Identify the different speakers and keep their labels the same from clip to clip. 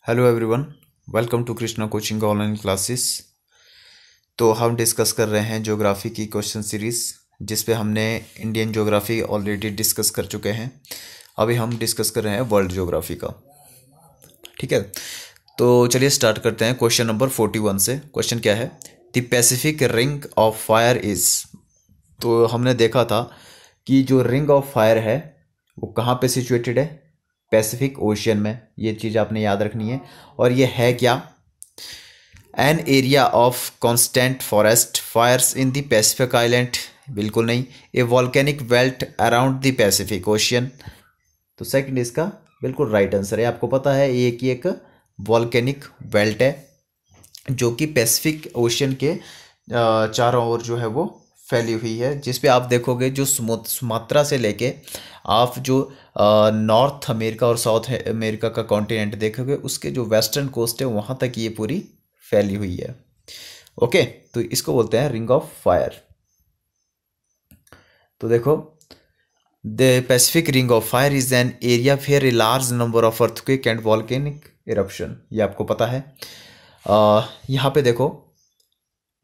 Speaker 1: Hello everyone, welcome to Krishna coaching online classes. तो हम discuss कर रहे हैं ज्योग्राफी की क्वेश्चन सीरीज़, जिस पे हमने इंडियन ज्योग्राफी ऑलरेडी डिस्कस कर चुके हैं। अभी हम डिस्कस कर रहे हैं वर्ल्ड ज्योग्राफी का। ठीक है, तो चलिए स्टार्ट करते हैं क्वेश्चन नंबर 41 से। क्वेश्चन क्या है? The Pacific ring of fire is. तो हमने देखा था कि जो रिंग ऑफ फायर है वो कहाँ पे सिचुएटेड है? पैसिफिक ओशियन में। ये चीज़ आपने याद रखनी है। और ये है क्या? An area of constant forest fires in the Pacific island. बिल्कुल नहीं। A volcanic belt around the Pacific Ocean. तो सेकंड इसका बिल्कुल राइट आंसर है। आपको पता है ये कि एक वॉल्केनिक बेल्ट है जो कि पैसिफिक ओशियन के चारों ओर जो है वो फैली हुई है, जिस पे आप देखोगे जो सुमात्रा से लेके आप जो नॉर्थ अमेरिका और साउथ अमेरिका का कॉन्टिनेंट देखोगे, उसके जो वेस्टर्न कोस्ट है वहाँ तक ये पूरी फैली हुई है। ओके, तो इसको बोलते हैं रिंग ऑफ फायर। तो देखो, the Pacific ring of fire is an area fair a large number of earthquake and volcanic eruption. ये आपको पता है। यहाँ पे देखो,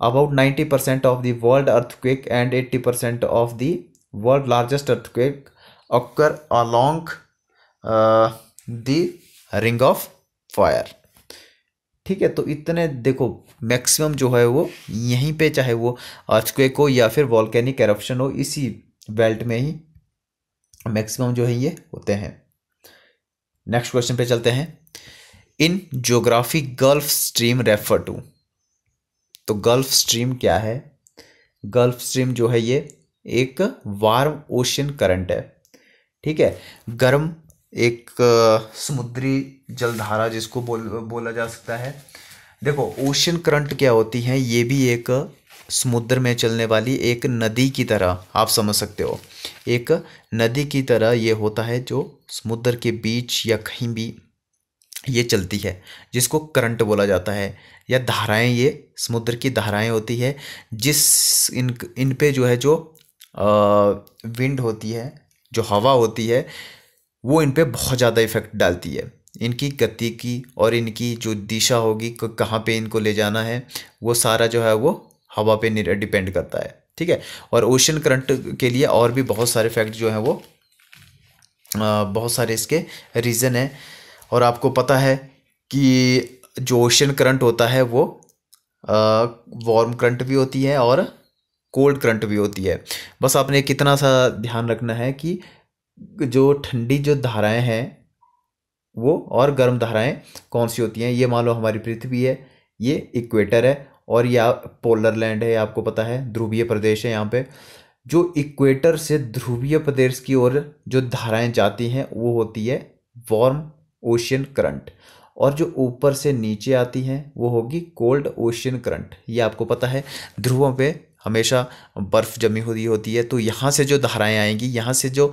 Speaker 1: about 90% of the world earthquake and 80% of the world largest earthquake occur along the ring of fire। ठीक है, तो इतने देखो, मैक्सिमम जो है वो यहीं पे, चाहे वो अर्थक्वेक हो या फिर वॉल्केनिक एरप्शन हो, इसी बेल्ट में ही मैक्सिमम जो है ये होते हैं। नेक्स्ट क्वेश्चन पे चलते हैं। In geography Gulf Stream refer to. तो गल्फ स्ट्रीम क्या है? गल्फ स्ट्रीम जो है ये एक वार्म ओशन करंट है। ठीक है, गर्म एक समुद्री जलधारा जिसको बोला जा सकता है। देखो, ओशन करंट क्या होती है? ये भी एक समुद्र में चलने वाली एक नदी की तरह आप समझ सकते हो। एक नदी की तरह ये होता है जो समुद्र के बीच या कहीं भी ये चलती है, जिसको करंट बोला जाता है, या धाराएं। ये समुद्र की धाराएं होती है, जिस इन पे जो है जो विंड होती है, जो हवा होती है, वो इन पे बहुत ज़्यादा इफेक्ट डालती है। इनकी गति की और इनकी जो दिशा होगी, कहाँ पे इनको ले जाना है, वो सारा जो है वो हवा पे डिपेंड करता है। ठीक है, और ओशन करंट के लिए और भी बहुत सारे फैक्ट जो हैं वो बहुत सारे इसके रीज़न है। और आपको पता है कि जो ओशन करंट होता है वो वार्म करंट भी होती है और कोल्ड करंट भी होती है। बस आपने कितना सा ध्यान रखना है कि जो ठंडी जो धाराएं हैं वो और गर्म धाराएं कौन सी होती हैं। ये मान लो हमारी पृथ्वी है, ये इक्वेटर है, और या पोलर लैंड है, आपको पता है ध्रुवीय प्रदेश है। यहाँ पे जो इक्वेटर से ध्रुवीय प्रदेश की ओर जो धाराएं जाती हैं वो होती है वार्म ओशियन करंट, और जो ऊपर से नीचे आती हैं वो होगी कोल्ड ओशियन करंट। ये आपको पता है ध्रुवों पे हमेशा बर्फ़ जमी हुई होती है, तो यहाँ से जो धाराएं आएंगी, यहाँ से जो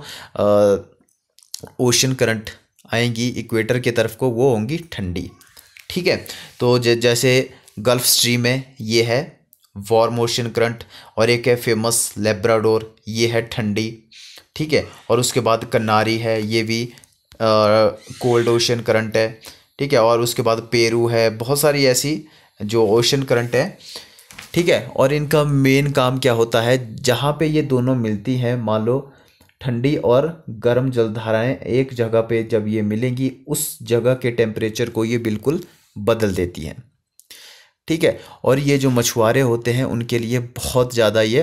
Speaker 1: ओशियन करंट आएंगी इक्वेटर की तरफ को, वो होंगी ठंडी। ठीक है, तो जैसे गल्फ स्ट्रीम है, ये है वार्म ओशियन करंट, और एक है फेमस लेब्राडोर, ये है ठंडी। ठीक है, और उसके बाद कन्नारी है, ये भी कोल्ड ओशन करंट है। ठीक है, और उसके बाद पेरू है, बहुत सारी ऐसी जो ओशन करंट है। ठीक है, और इनका मेन काम क्या होता है? जहाँ पे ये दोनों मिलती हैं, मान लो ठंडी और गर्म जलधाराएं एक जगह पे जब ये मिलेंगी, उस जगह के टेम्परेचर को ये बिल्कुल बदल देती हैं। ठीक है, और ये जो मछुआरे होते हैं उनके लिए बहुत ज़्यादा ये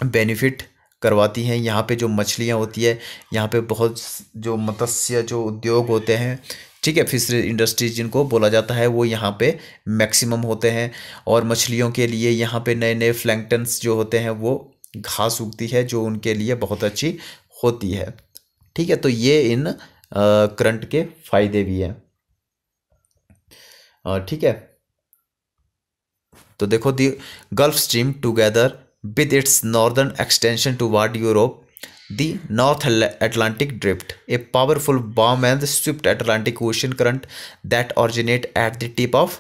Speaker 1: बेनिफिट करवाती हैं। यहाँ पे जो मछलियाँ होती है, यहाँ पे बहुत जो मत्स्य जो उद्योग होते हैं, ठीक है, फिशरी इंडस्ट्रीज जिनको बोला जाता है, वो यहाँ पे मैक्सिमम होते हैं। और मछलियों के लिए यहाँ पे नए नए प्लैंक्टन्स जो होते हैं वो घास उगती है, जो उनके लिए बहुत अच्छी होती है। ठीक है, तो ये इन करंट के फायदे भी हैं। ठीक है, तो देखो, the Gulf Stream together with its northern extension toward Europe, the North Atlantic Drift, a powerful warm and swift Atlantic Ocean current that originate at the tip of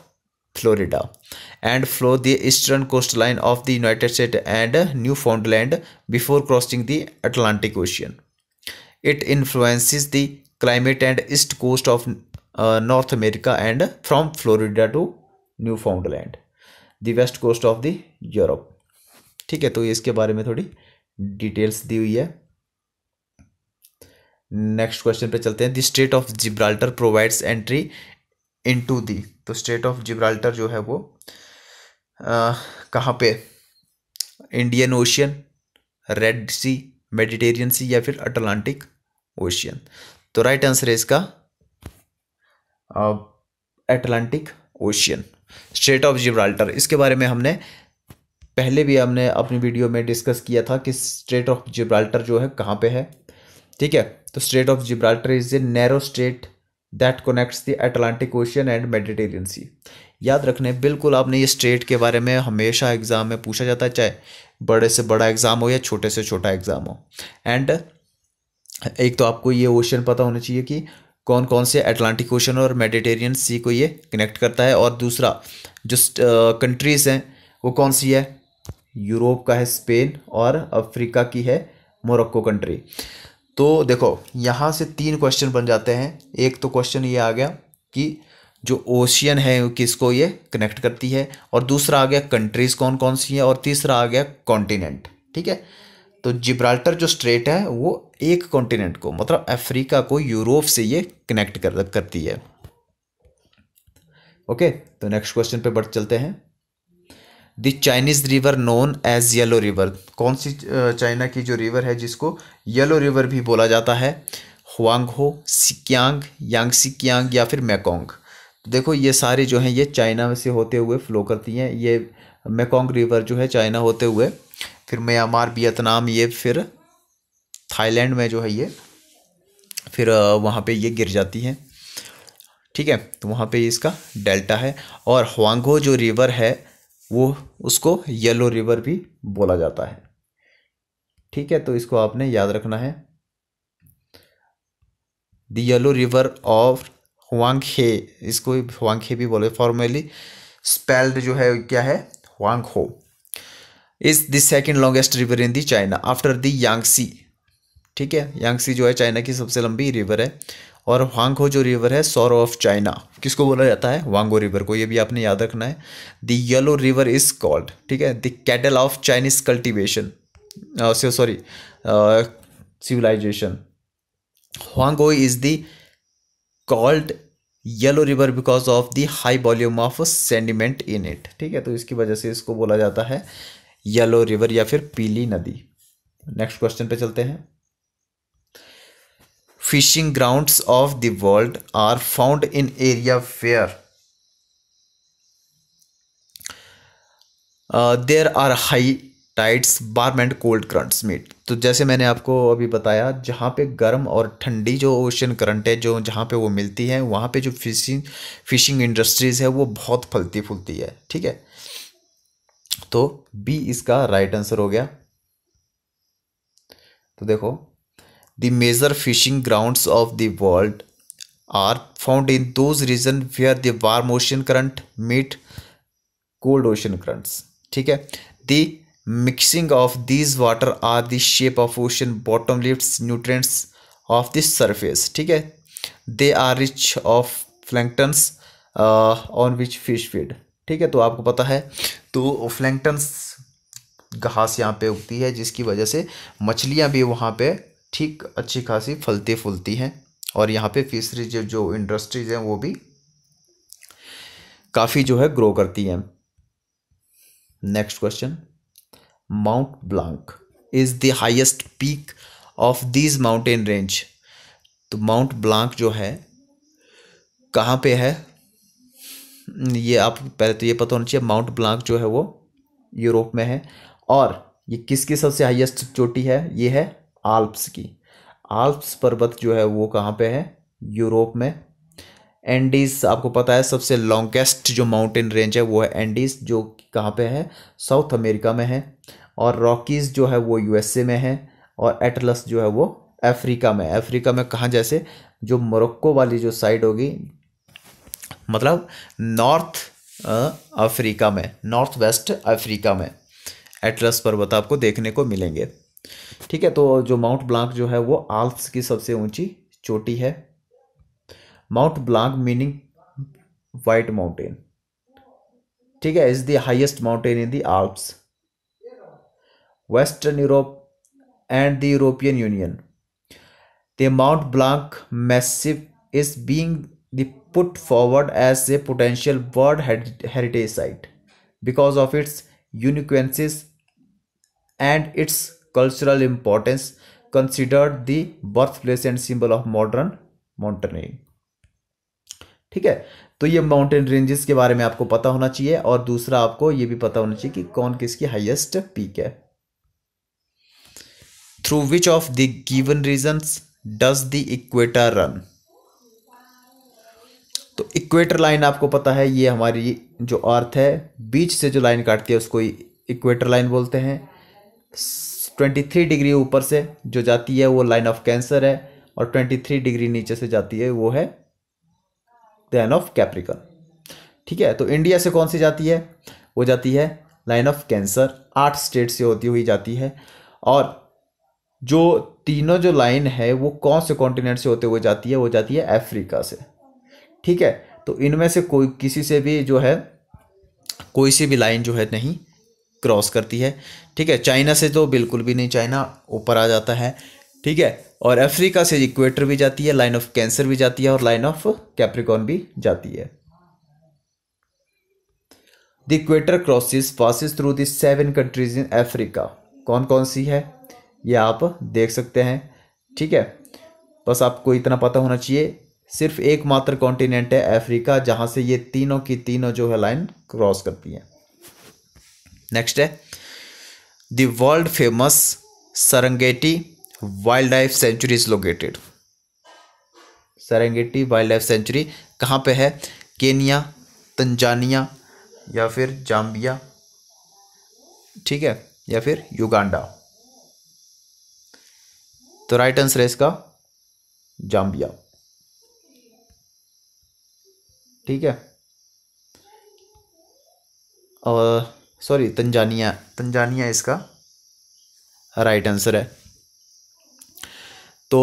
Speaker 1: Florida and flow the eastern coastline of the United States and Newfoundland before crossing the Atlantic Ocean. It influences the climate and east coast of North America and from Florida to Newfoundland, the west coast of the Europe. ठीक है, तो इसके बारे में थोड़ी details दी हुई है। Next question पे चलते हैं। The state of Gibraltar provides entry into the, तो स्टेट ऑफ जिब्राल्टर जो है वो कहाँ पे, इंडियन ओशियन, रेड सी, मेडिटेरियन सी या फिर अटलांटिक ओशियन। तो राइट आंसर है इसका Atlantic ocean, straight of Gibraltar. इसके बारे में हमने पहले भी हमने अपनी वीडियो में डिस्कस किया था कि स्ट्रेट ऑफ जिब्राल्टर जो है कहाँ पे है। ठीक है, तो Strait of Gibraltar is a narrow strait that connects the Atlantic Ocean and Mediterranean Sea. याद रखने बिल्कुल आपने, ये स्ट्रेट के बारे में हमेशा एग्जाम में पूछा जाता है, चाहे बड़े से बड़ा एग्जाम हो या छोटे से छोटा एग्जाम हो। एंड एक तो आपको ये ओशन पता होना चाहिए कि कौन कौन से अटलांटिक ओशन और मेडिटेरियन सी को ये कनेक्ट करता है, और दूसरा जो कंट्रीज़ हैं वो कौन सी है, यूरोप का है स्पेन, और अफ्रीका की है मोरक्को कंट्री। तो देखो यहाँ से 3 क्वेश्चन बन जाते हैं। एक तो क्वेश्चन ये आ गया कि जो ओशियन है वो किसको ये कनेक्ट करती है, और दूसरा आ गया कंट्रीज़ कौन कौन सी है, और तीसरा आ गया कॉन्टिनेंट। ठीक है, तो जिब्राल्टर जो स्ट्रेट है वो एक कॉन्टिनेंट को, मतलब अफ्रीका को यूरोप से ये कनेक्ट करती है। ओके, तो नेक्स्ट क्वेश्चन पे बढ़ चलते हैं। The Chinese river known as Yellow River, कौन सी चाइना की जो रिवर है जिसको येलो रिवर भी बोला जाता है, हुआंगहो, सिक्यांग, यांगसिक्यांग या फिर मैकोंग। तो देखो ये सारे जो हैं ये चाइना में से होते हुए फ्लो करती हैं। ये मैकोंग रिवर जो है चाइना होते हुए फिर म्यांमार, वियतनाम, ये फिर थाईलैंड में जो है ये फिर वहाँ पे ये गिर जाती हैं। ठीक है, तो वहाँ पे इसका डेल्टा है। और हुआंगहो जो रिवर है वो उसको येलो रिवर भी बोला जाता है। ठीक है, तो इसको आपने याद रखना है। द येलो रिवर ऑफ हुआंगहे, इसको हुआंगहे भी बोले, फॉर्मली स्पेल्ड जो है क्या है, हुआंगहो, is the second longest river in the China after the Yangtze. ठीक है, यांगसी जो है चाइना की सबसे लंबी रिवर है, और हुआंगहो जो रिवर है सॉरो ऑफ चाइना किसको बोला जाता है, हुआंगहो रिवर को, ये भी आपने याद रखना है। The Yellow River is called, ठीक है, the cattle of Chinese cultivation, sorry civilization. Huang He is the called Yellow River because of the high volume of sediment in it. ठीक है, तो इसकी वजह से इसको बोला जाता है येलो रिवर या फिर पीली नदी। नेक्स्ट क्वेश्चन पे चलते हैं। Fishing grounds of the world are found in area where there are high tides, warm and cold currents meet. तो जैसे मैंने आपको अभी बताया, जहाँ पे गर्म और ठंडी जो ओशन करंट है जो जहाँ पे वो मिलती है, वहाँ पे जो फिशिंग इंडस्ट्रीज़ है वो बहुत फलती फूलती है। ठीक है, तो बी इसका राइट आंसर हो गया। तो देखो, the major fishing grounds of the world are found in those region where the warm ocean current meet cold ocean currents. ठीक है, the mixing of these water are the shape of ocean bottom lifts nutrients of the surface. ठीक है, they are rich of planktons on which fish feed. ठीक है, तो आपको पता है तो प्लैंक्टन्स घास यहाँ पे उगती है, जिसकी वजह से मछलियाँ भी वहाँ पे ठीक अच्छी खासी फलती फूलती हैं, और यहाँ पे फिशरीज जो इंडस्ट्रीज हैं वो भी काफ़ी जो है ग्रो करती हैं। Next question, Mount Blanc is the highest peak of this mountain range. तो माउंट ब्लांक जो है कहाँ पे है, ये आप पहले तो ये पता होना चाहिए। माउंट ब्लांक जो है वो यूरोप में है, और ये किसकी सबसे हाईएस्ट चोटी है, ये है आल्प्स की। आल्प्स पर्वत जो है वो कहाँ पे है, यूरोप में। एंडीज आपको पता है सबसे लॉन्गेस्ट जो माउंटेन रेंज है वो है एंडीज, जो कहाँ पे है, साउथ अमेरिका में है। और रॉकीज जो है वो यूएसए में है, और एटलस जो है वो अफ्रीका में। अफ्रीका में कहाँ, जैसे जो मोरक्को वाली जो साइड होगी, मतलब नॉर्थ अफ्रीका में, नॉर्थ वेस्ट अफ्रीका में एटलस पर्वत आपको देखने को मिलेंगे। ठीक है, तो जो माउंट ब्लांक जो है वो आल्प्स की सबसे ऊंची चोटी है। Mount Blanc meaning white mountain, ठीक है, is the highest mountain in the Alps. Western Europe and the European Union, the Mount Blanc massif is being put forward as a potential world heritage site because of its uniqueness and its cultural importance, considered the birthplace and symbol of modern mountaineering. ठीक है, तो ये mountain ranges के बारे में आपको पता होना चाहिए, और दूसरा आपको ये भी पता होना चाहिए कि कौन किसकी हाईएस्ट पीक है. Through which of the given regions does the equator run. तो इक्वेटर लाइन आपको पता है, ये हमारी जो अर्थ है बीच से जो लाइन काटती है उसको इक्वेटर लाइन बोलते हैं. 23 डिग्री ऊपर से जो जाती है वो लाइन ऑफ कैंसर है, और 23 डिग्री नीचे से जाती है वो है लाइन ऑफ कैप्रिकॉर्न. ठीक है, तो इंडिया से कौन सी जाती है, वो जाती है लाइन ऑफ कैंसर, 8 स्टेट से होती हुई जाती है. और जो तीनों जो लाइन है वो कौन से कॉन्टिनेंट से होते हुए जाती है, वो जाती है अफ्रीका से. ठीक है, तो इनमें से कोई किसी से भी जो है कोई सी भी लाइन जो है नहीं क्रॉस करती है. ठीक है, चाइना से तो बिल्कुल भी नहीं, चाइना ऊपर आ जाता है. ठीक है, और अफ्रीका से इक्वेटर भी जाती है, लाइन ऑफ कैंसर भी जाती है, और लाइन ऑफ कैप्रिकॉर्न भी जाती है. The equator crosses passes through the 7 countries in Africa. कौन कौन सी है ये आप देख सकते हैं. ठीक है, बस आपको इतना पता होना चाहिए, सिर्फ एकमात्र कॉन्टिनेंट है अफ्रीका जहां से ये तीनों की तीनों जो है लाइन क्रॉस करती है. नेक्स्ट है the world famous Serengeti wildlife sanctuary is located. Serengeti wildlife sanctuary कहाँ पे है, केनिया, तंजानिया या फिर जाम्बिया, ठीक है, या फिर युगांडा. तो राइट आंसर है इसका जाम्बिया. ठीक है, और सॉरी तंजानिया, तंजानिया इसका राइट आंसर है. तो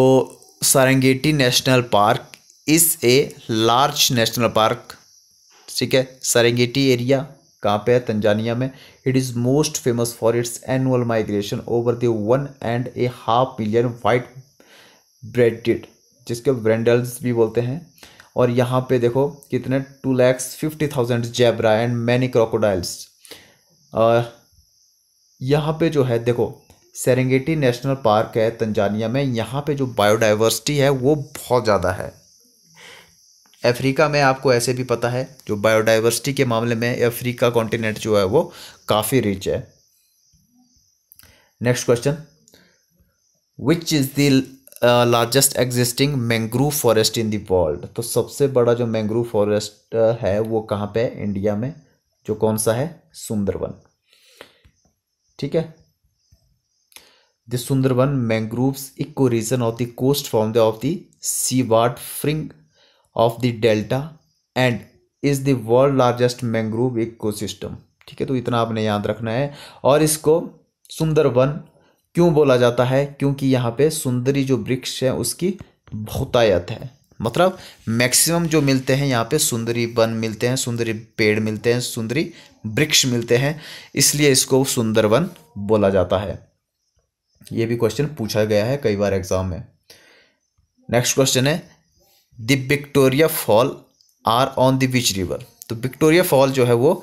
Speaker 1: Serengeti National Park is a large national park. ठीक है, सारंगेटी एरिया कहाँ पे है, तंजानिया में. It is most famous for its annual migration over the 1.5 million white bearded, जिसके ब्रेंडल्स भी बोलते हैं. और यहाँ पे देखो कितने 2,50,000 जेब्रा एंड मैनी क्रोकोडाइल्स. यहाँ पे जो है देखो सेरेंगेटी नेशनल पार्क है तंजानिया में, यहाँ पे जो बायोडाइवर्सिटी है वो बहुत ज़्यादा है. अफ्रीका में आपको ऐसे भी पता है जो बायोडाइवर्सिटी के मामले में अफ्रीका कॉन्टिनेंट जो है वो काफ़ी रिच है. Next question, which is the largest existing mangrove forest in the world. तो सबसे बड़ा जो मैंग्रोव फॉरेस्ट है वो कहाँ पे है, इंडिया में. जो कौन सा है, सुंदरवन. ठीक है, the Sundarbans mangroves eco region of the coast form of the seaward fringe of the delta and is the world largest mangrove ecosystem. ठीक है, तो इतना आपने याद रखना है. और इसको सुंदरवन क्यों बोला जाता है, क्योंकि यहाँ पे सुंदरी जो वृक्ष है उसकी बहुतायत है. मतलब मैक्सिमम जो मिलते हैं यहाँ पे सुंदरी वन मिलते हैं, सुंदरी पेड़ मिलते हैं, सुंदरी वृक्ष मिलते हैं, इसलिए इसको सुंदरवन बोला जाता है. ये भी क्वेश्चन पूछा गया है कई बार एग्जाम में. नेक्स्ट क्वेश्चन है the Victoria fall are on the which river. तो विक्टोरिया फॉल जो है वो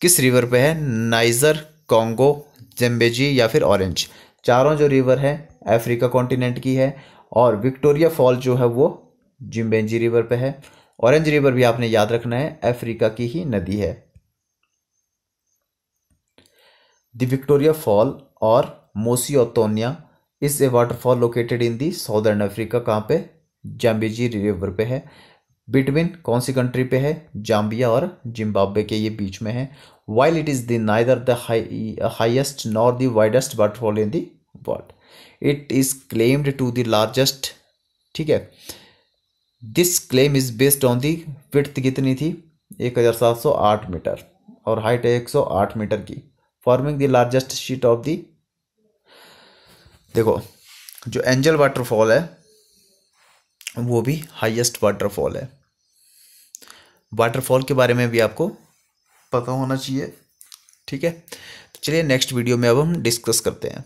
Speaker 1: किस रिवर पे है, नाइजर, कॉन्गो, जम्बेजी या फिर ऑरेंज. चारों जो रिवर है अफ्रीका कॉन्टिनेंट की है, और विक्टोरिया फॉल जो है वो जिम्बेंजी रिवर पे है. ऑरेंज रिवर भी आपने याद रखना है, अफ्रीका की ही नदी है. द विक्टोरिया फॉल और Mosi oa Tunya is a waterfall located in the southern Africa. कहाँ पे, जाम्बेजी रिवर पे है. बिटवीन कौन सी कंट्री पे है, जाम्बिया और जिम्बाब्वे के ये बीच में है. While it is the neither the highest nor the widest waterfall in the world, it is claimed to the largest. ठीक है, this claim is based on the width कितनी थी, 1708 मीटर, और हाइट है 108 मीटर की, forming the largest sheet of the. देखो जो angel waterfall है वो भी हाईएस्ट वाटरफॉल है. वाटरफॉल के बारे में भी आपको पता होना चाहिए। ठीक है, तो चलिए नेक्स्ट वीडियो में अब हम डिस्कस करते हैं।